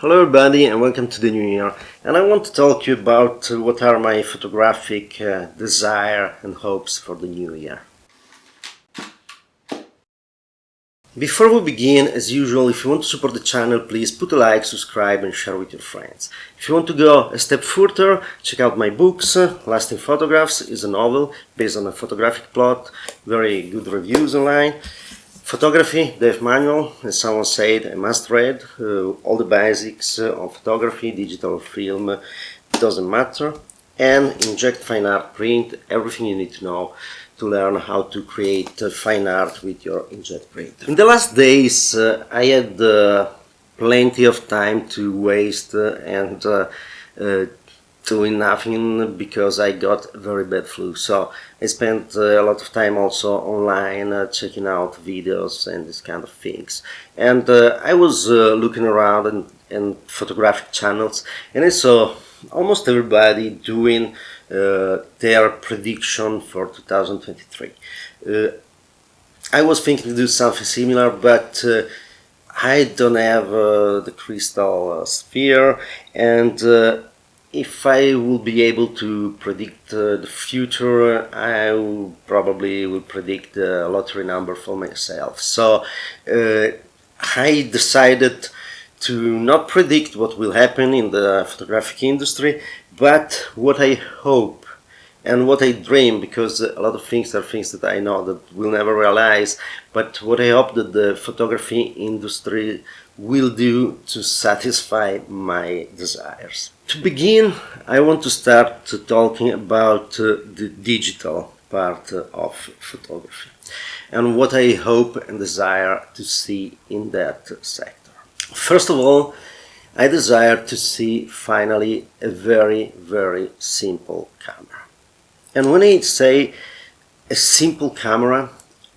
Hello everybody and welcome to the new year, and I want to talk to you about what are my photographic desire and hopes for the new year. Before we begin, as usual, if you want to support the channel, please put a like, subscribe and share with your friends. If you want to go a step further, check out my books. Lasting Photographs is a novel based on a photographic plot, very good reviews online. Photography, Dev Manual, as someone said, I must read. All the basics of photography, digital or film, doesn't matter. And Inject Fine Art Print, everything you need to know to learn how to create fine art with your inkjet printer. In the last days I had plenty of time to waste and doing nothing because I got very bad flu. So I spent a lot of time also online checking out videos and this kind of things. And I was looking around and photographic channels, and I saw almost everybody doing their prediction for 2023. I was thinking to do something similar, but I don't have the crystal sphere, and if I will be able to predict the future, I probably will predict the lottery number for myself. So I decided to not predict what will happen in the photographic industry, but what I hope and what I dream, because a lot of things are things that I know that we'll never realize, but what I hope that the photography industry will do to satisfy my desires. To begin, I want to start talking about the digital part of photography and what I hope and desire to see in that sector. First of all, I desire to see finally a very, very simple camera. And when I say a simple camera,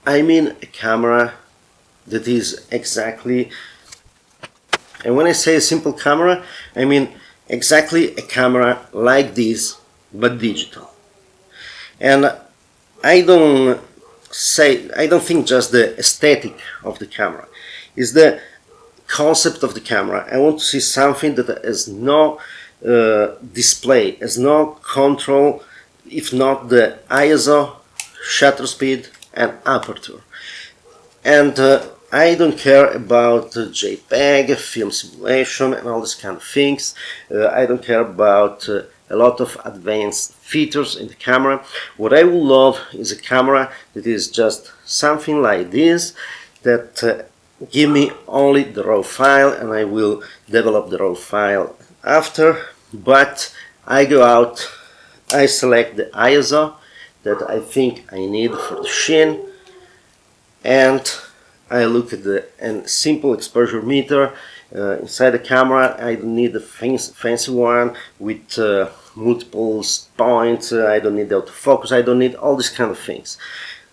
I mean a camera that is exactly, and when I say a simple camera, I mean exactly a camera like this, but digital. And I don't think just the aesthetic of the camera is the concept of the camera. I want to see something that has no display, has no control, if not the ISO, shutter speed and aperture. And I don't care about JPEG, film simulation and all these kind of things. I don't care about a lot of advanced features in the camera. What I would love is a camera that is just something like this, that give me only the raw file, and I will develop the raw file after, but I go out, I select the ISO that I think I need for the sheen, and I look at the simple exposure meter inside the camera. I don't need a fancy one with multiple points, I don't need the autofocus, I don't need all these kind of things.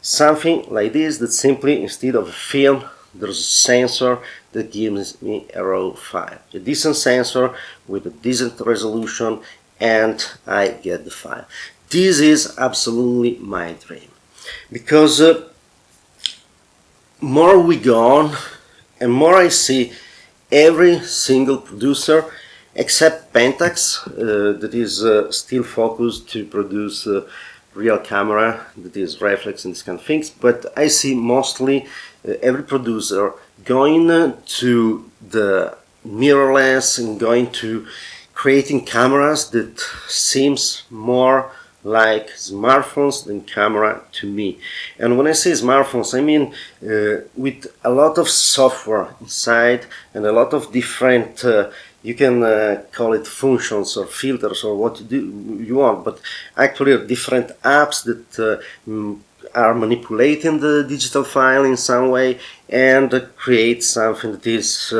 Something like this, that simply, instead of a film, there's a sensor that gives me a raw file. A decent sensor with a decent resolution, and I get the file. This is absolutely my dream. Because more we go on, and more I see every single producer, except Pentax, that is still focused to produce real camera, that is reflex and these kind of things, but I see mostly every producer going to the mirrorless and going to creating cameras that seems more like smartphones than camera to me. And when I say smartphones, I mean with a lot of software inside and a lot of different you can call it functions or filters or what you want, but actually different apps that are manipulating the digital file in some way and create something that is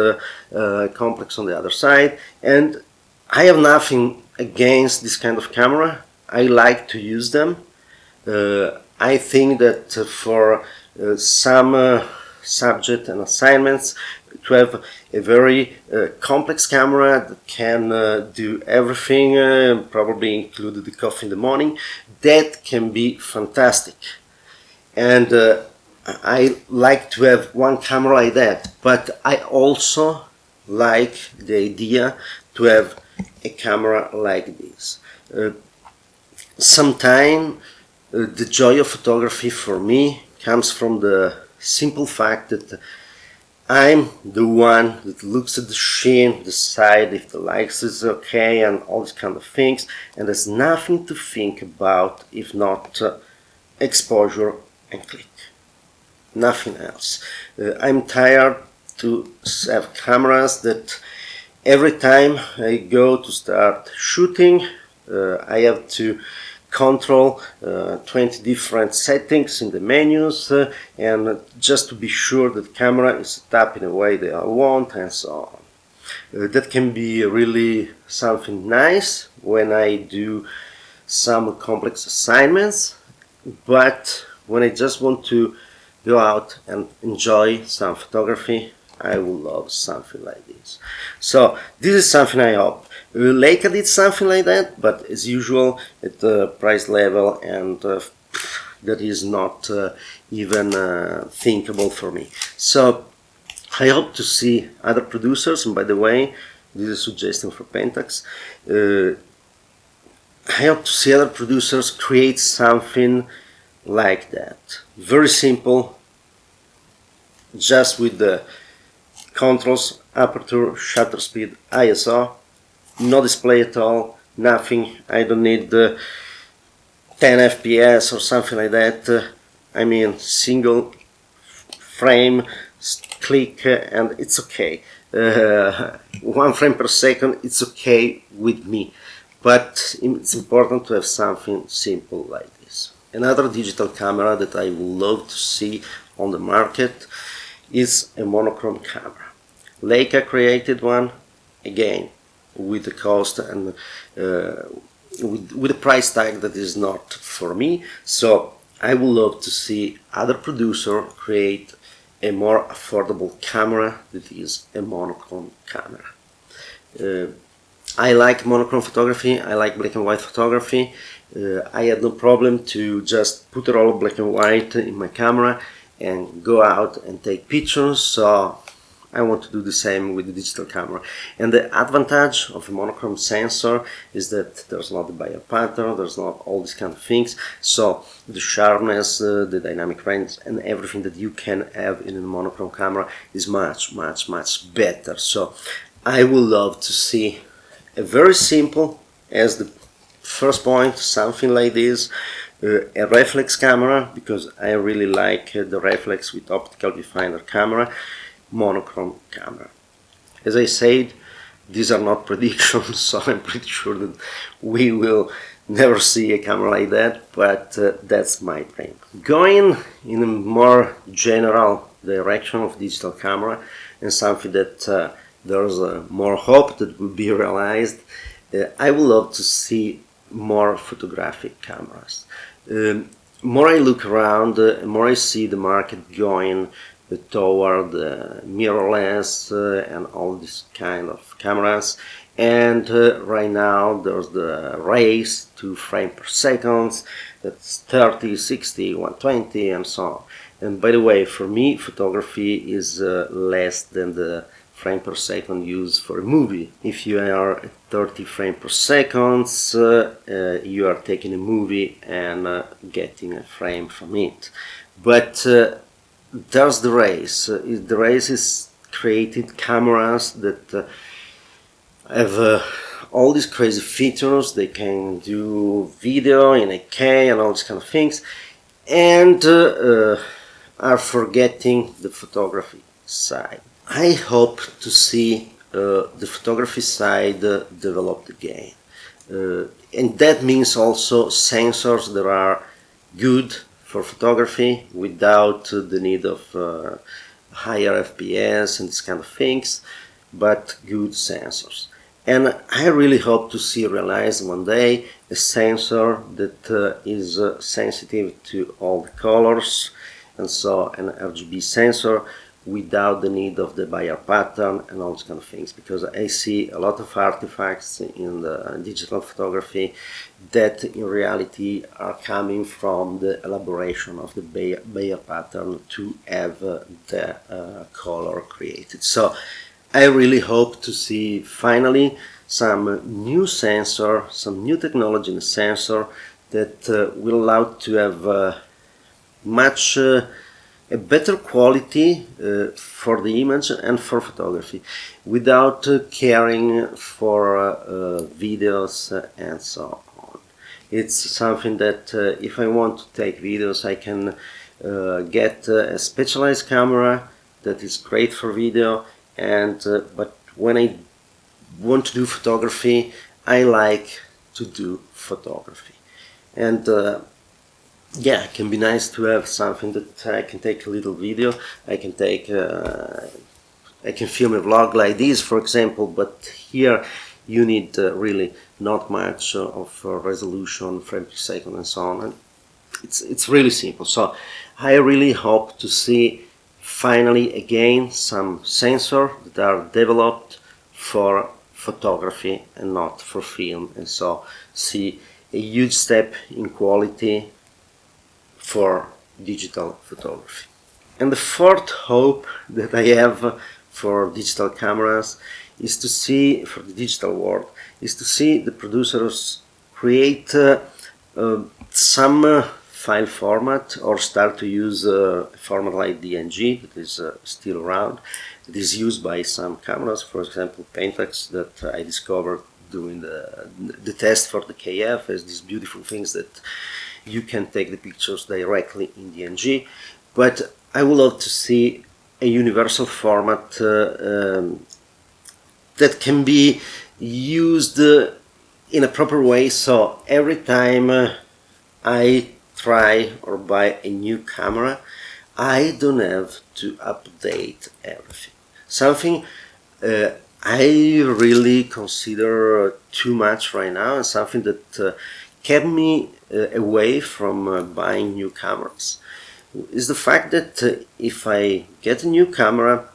complex on the other side. And I have nothing against this kind of camera. I like to use them. I think that for some subject and assignments, to have a very complex camera that can do everything, probably include the coffee in the morning, that can be fantastic. And I like to have one camera like that, but I also like the idea to have a camera like this. Sometimes the joy of photography for me comes from the simple fact that I'm the one that looks at the sheen, decide if the light is okay and all these kind of things, and there's nothing to think about if not exposure and click. Nothing else. I'm tired to have cameras that every time I go to start shooting, I have to control 20 different settings in the menus and just to be sure that the camera is set up in a way that I want and so on. That can be really something nice when I do some complex assignments, but when I just want to go out and enjoy some photography, I would love something like this. So this is something I hope. Leica did something like that, but as usual at the price level, and that is not even thinkable for me. So I hope to see other producers, and by the way, this is a suggestion for Pentax. I hope to see other producers create something like that. Very simple, just with the controls, aperture, shutter speed, ISO, no display at all, nothing. I don't need 10 FPS or something like that. I mean, single frame, click, and it's okay. 1 frame per second, it's okay with me. But it's important to have something simple like this. Another digital camera that I would love to see on the market is a monochrome camera. Leica created one, again, with the cost and with a price tag that is not for me. So I would love to see other producers create a more affordable camera that is a monochrome camera. I like monochrome photography, I like black and white photography. I had no problem to just put a roll of black and white in my camera and go out and take pictures, so I want to do the same with the digital camera. And the advantage of a monochrome sensor is that there's not the Bayer pattern, there's not all these kind of things, so the sharpness, the dynamic range and everything that you can have in a monochrome camera is much better. So I would love to see a very simple, as the first point, something like this, a reflex camera, because I really like the reflex with optical viewfinder camera, monochrome camera. As I said, these are not predictions, so I'm pretty sure that we will never see a camera like that, but that's my dream. Going in a more general direction of digital camera, and something that there's more hope that will be realized, I would love to see more photographic cameras. More I look around, more I see the market going toward mirrorless and all this kind of cameras, and right now there's the race to frame per second, that's 30, 60, 120 and so on. And by the way, for me photography is less than the frame per second used for a movie. If you are at 30 frames per second, you are taking a movie and getting a frame from it. But there's the race. The race is created cameras that have all these crazy features. They can do video in 8K and all these kind of things, and are forgetting the photography side. I hope to see the photography side developed again, and that means also sensors that are good for photography without the need of higher FPS and these kind of things, but good sensors. And I really hope to see realized one day a sensor that is sensitive to all the colors, and so an RGB sensor without the need of the Bayer pattern and all these kind of things, because I see a lot of artifacts in the digital photography that in reality are coming from the elaboration of the Bayer pattern to have the color created. So I really hope to see finally some new sensor, some new technology in the sensor that will allow to have much a better quality for the image and for photography without caring for videos and so on. It's something that if I want to take videos, I can get a specialized camera that is great for video, and but when I want to do photography, I like to do photography. And yeah, it can be nice to have something that I can take a little video. I can take, I can film a vlog like this, for example. But here you need really not much of resolution, frame per second, and so on. And it's really simple. So I really hope to see finally again some sensors that are developed for photography and not for film, and so see a huge step in quality for digital photography. And the fourth hope that I have for digital cameras is to see, for the digital world, is to see the producers create some file format or start to use a format like DNG that is still around. It is used by some cameras, for example Pentax, that I discovered doing the test for the KF, as these beautiful things that you can take the pictures directly in DNG. But I would love to see a universal format that can be used in a proper way, so every time I try or buy a new camera, I don't have to update everything. Something I really consider too much right now, and something that kept me away from buying new cameras, is the fact that if I get a new camera,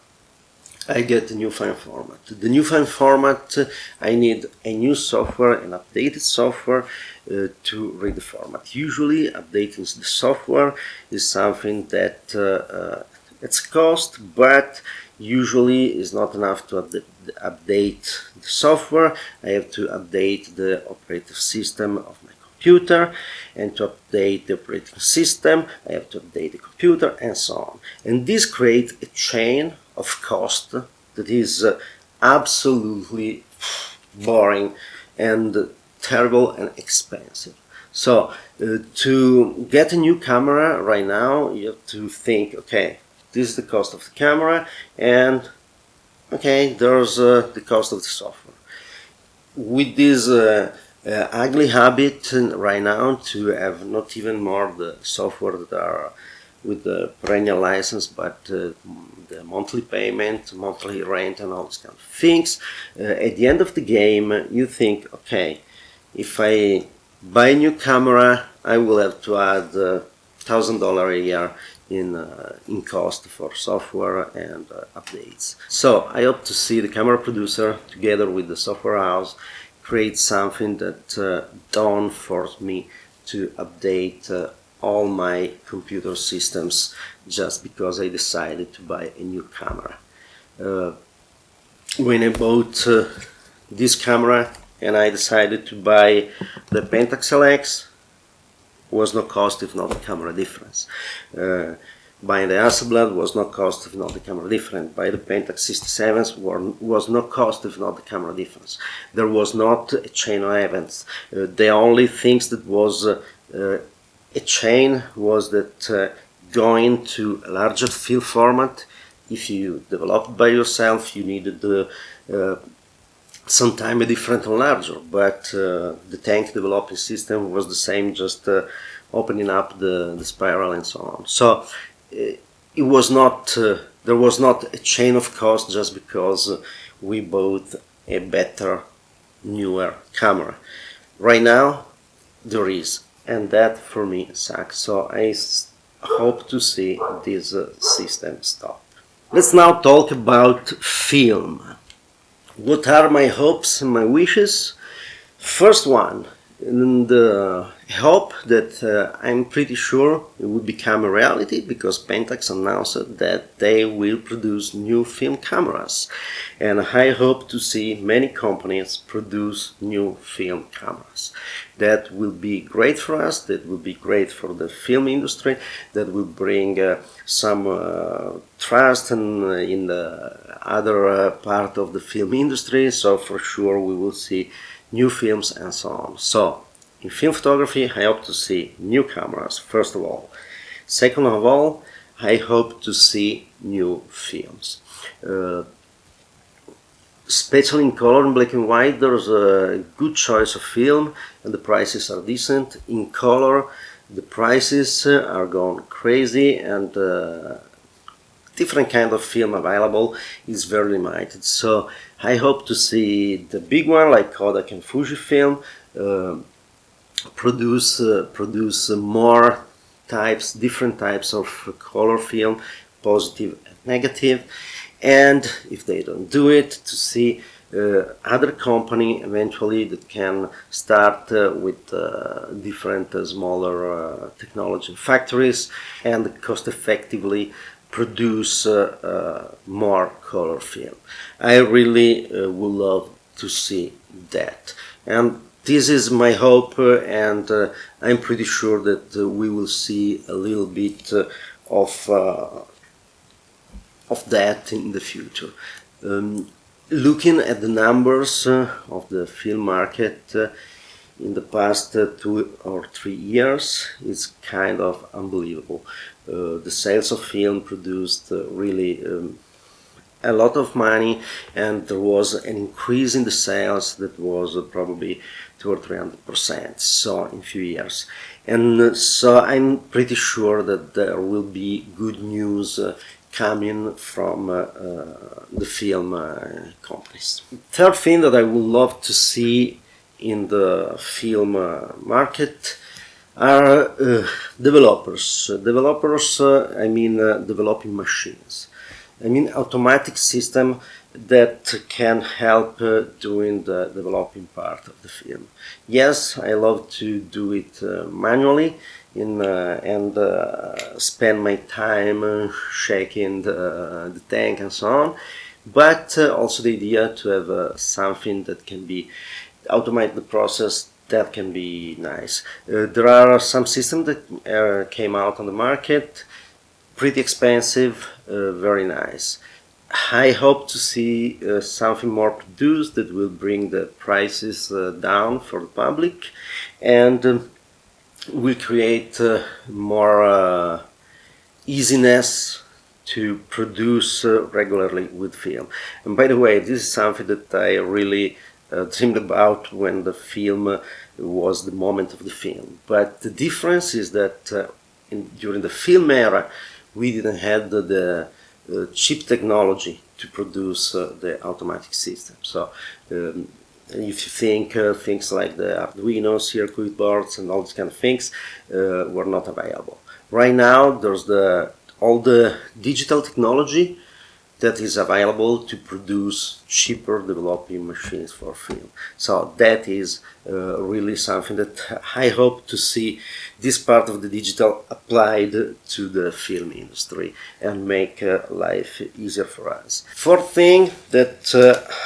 I get a new file format. The new file format, I need a new software, an updated software to read the format. Usually updating the software is something that it's cost, but usually is not enough to update the software. I have to update the operating system of my computer, and to update the operating system I have to update the computer, and so on. And this creates a chain of cost that is absolutely boring and terrible and expensive. So to get a new camera right now, you have to think, okay, this is the cost of the camera, and okay, there's the cost of the software. With this ugly habit right now to have not even more the software that are with the perennial license, but the monthly payment, monthly rent, and all these kind of things, at the end of the game you think, okay, if I buy a new camera, I will have to add $1,000 a year in cost for software and updates. So I hope to see the camera producer together with the software house create something that don't force me to update all my computer systems just because I decided to buy a new camera. When I bought this camera and I decided to buy the Pentax LX, was no cost if not the camera difference. Buying the Hasselblad was no cost if not the camera difference. Buying the Pentax 67s was no cost if not the camera difference. There was not a chain of events. The only things that was a chain was that going to a larger film format, if you developed by yourself, you needed sometime a different and larger, but the tank developing system was the same, just opening up the spiral and so on. So it was not there was not a chain of cost just because we bought a better, newer camera. Right now there is, and that for me sucks. So I hope to see this system stop. Let's now talk about film. What are my hopes and my wishes? First one And I hope that I'm pretty sure it will become a reality, because Pentax announced that they will produce new film cameras, and I hope to see many companies produce new film cameras. That will be great for us, that will be great for the film industry, that will bring some trust in the other part of the film industry, so for sure we will see new films and so on. So, in film photography, I hope to see new cameras, first of all. Second of all, I hope to see new films. Especially in color and black and white, there's a good choice of film and the prices are decent. In color, the prices are going crazy, and different kind of film available is very limited. So I hope to see the big one like Kodak and Fujifilm produce more types, different types of color film, positive and negative. And if they don't do it, to see other company eventually that can start with different smaller technology factories and cost effectively produce more color film. I really would love to see that, and this is my hope, and I'm pretty sure that we will see a little bit of that in the future. Looking at the numbers of the film market in the past 2 or 3 years, it's kind of unbelievable. The sales of film produced really a lot of money, and there was an increase in the sales that was probably 200 or 300%, so in few years. And so I'm pretty sure that there will be good news coming from the film companies. Third thing that I would love to see in the film market are developers. I mean developing machines. I mean automatic system that can help doing the developing part of the film. Yes, I love to do it manually and spend my time shaking the tank and so on, but also the idea to have something that can be automate the process. That can be nice. There are some systems that came out on the market, pretty expensive, very nice. I hope to see something more produced that will bring the prices down for the public, and will create more easiness to produce regularly with film. And by the way, this is something that I really dreamed about when the film was the moment of the film. But the difference is that during the film era, we didn't have the cheap technology to produce the automatic system. So if you think things like the Arduino, circuit boards, and all these kind of things were not available. Right now, there's all the digital technology that is available to produce cheaper developing machines for film. So that is really something that I hope to see this part of the digital applied to the film industry and make life easier for us. Fourth thing that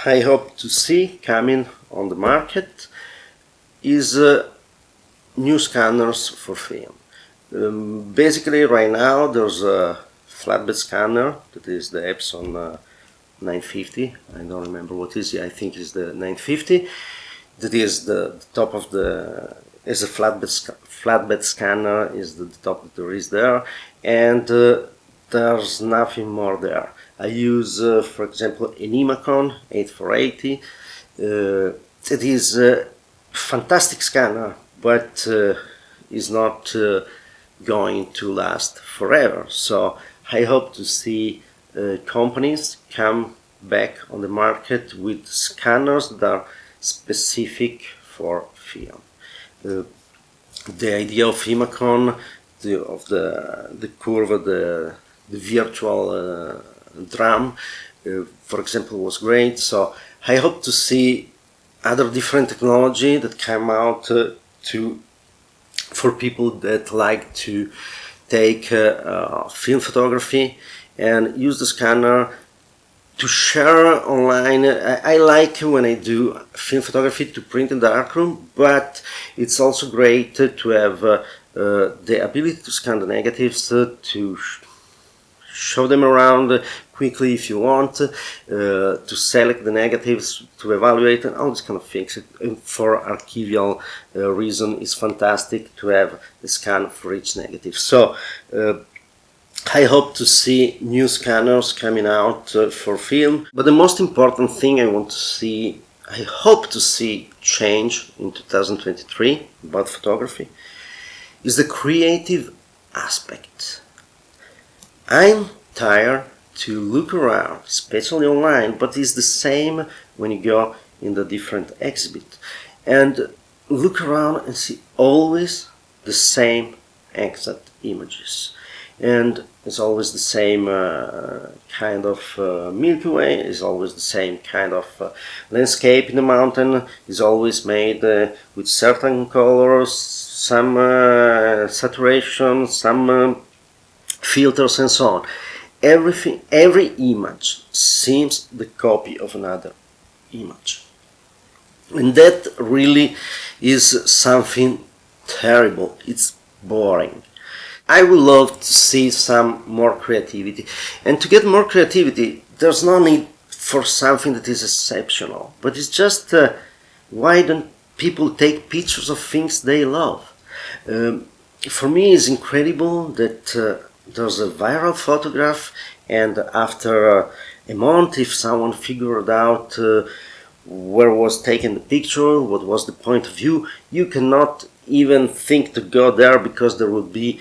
I hope to see coming on the market is new scanners for film. Basically right now there's a flatbed scanner, that is the Epson 950. I don't remember what is it. I think it's the 950. That is the top of the, is a flatbed scanner, is the top that there is there, and there's nothing more there. I use, for example, an Imacon 8480. It is a fantastic scanner, but is not going to last forever. So I hope to see companies come back on the market with scanners that are specific for film. The idea of Imacon, of the curve, the virtual drum, for example, was great. So I hope to see other different technology that come out for people that like to take film photography and use the scanner to share online. I like when I do film photography to print in darkroom, but it's also great to have the ability to scan the negatives, to show them around quickly if you want, to select the negatives, to evaluate, and all these kind of things. For archival reason, it's fantastic to have the scan for each negative. So I hope to see new scanners coming out for film, but the most important thing I hope to see change in 2023 about photography is the creative aspect. I'm tired to look around, especially online, but it's the same when you go in the different exhibit and look around and see always the same exact images. And it's always the same kind of Milky Way, it's always the same kind of landscape in the mountain, is always made with certain colors, some saturation, some filters and so on. Every image seems the copy of another image. And that really is something terrible. It's boring. I would love to see some more creativity. And to get more creativity, there's no need for something that is exceptional. But it's just, why don't people take pictures of things they love? For me, it's incredible that there's a viral photograph, and after a month, if someone figured out where was taken the picture, what was the point of view, you cannot even think to go there because there would be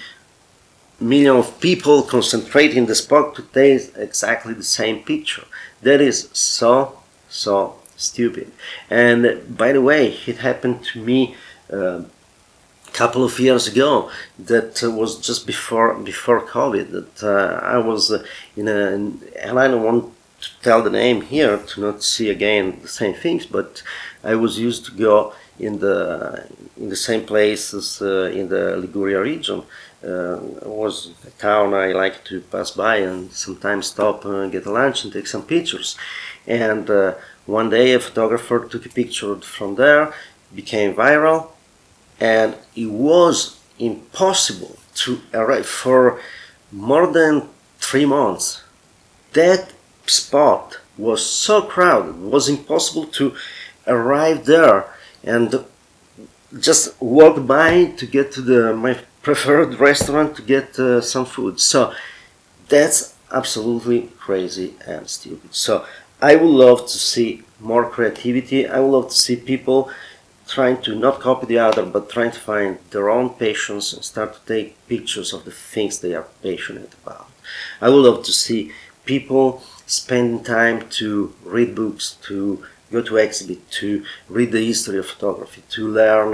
millions of people concentrating in the spot to take exactly the same picture. That is so stupid. And by the way, it happened to me couple of years ago. That was just before COVID. That I was in a, and I don't want to tell the name here to not see again the same things, but I was used to go in the same places in the Liguria region. It was a town I like to pass by and sometimes stop and get a lunch and take some pictures. And one day a photographer took a picture from there, became viral, and it was impossible to arrive for more than 3 months. That spot was so crowded, it was impossible to arrive there and just walk by to get to my preferred restaurant to get some food. So that's absolutely crazy and stupid. So I would love to see more creativity. I would love to see people trying to not copy the other, but trying to find their own passions and start to take pictures of the things they are passionate about. I would love to see people spending time to read books, to go to exhibit, to read the history of photography, to learn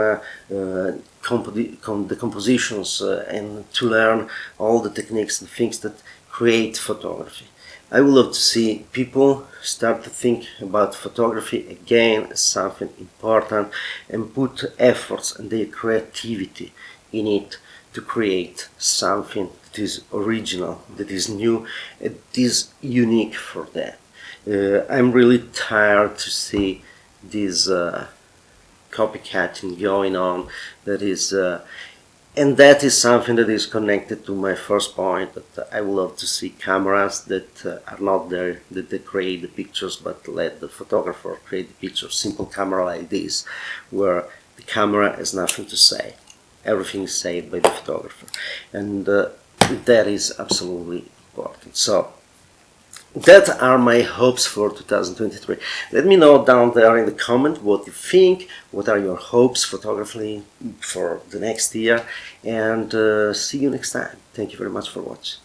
the compositions and to learn all the techniques and things that create photography. I would love to see people start to think about photography again as something important and put efforts and their creativity in it to create something that is original, that is new, that is unique for them. I'm really tired to see this copycatting going on. And that is something that is connected to my first point, that I would love to see cameras that are not there, that they create the pictures, but let the photographer create the pictures. Simple camera like this, where the camera has nothing to say. Everything is said by the photographer. And that is absolutely important. So that are my hopes for 2023. Let me know down there in the comment what you think, what are your hopes photographically for the next year, and see you next time. Thank you very much for watching.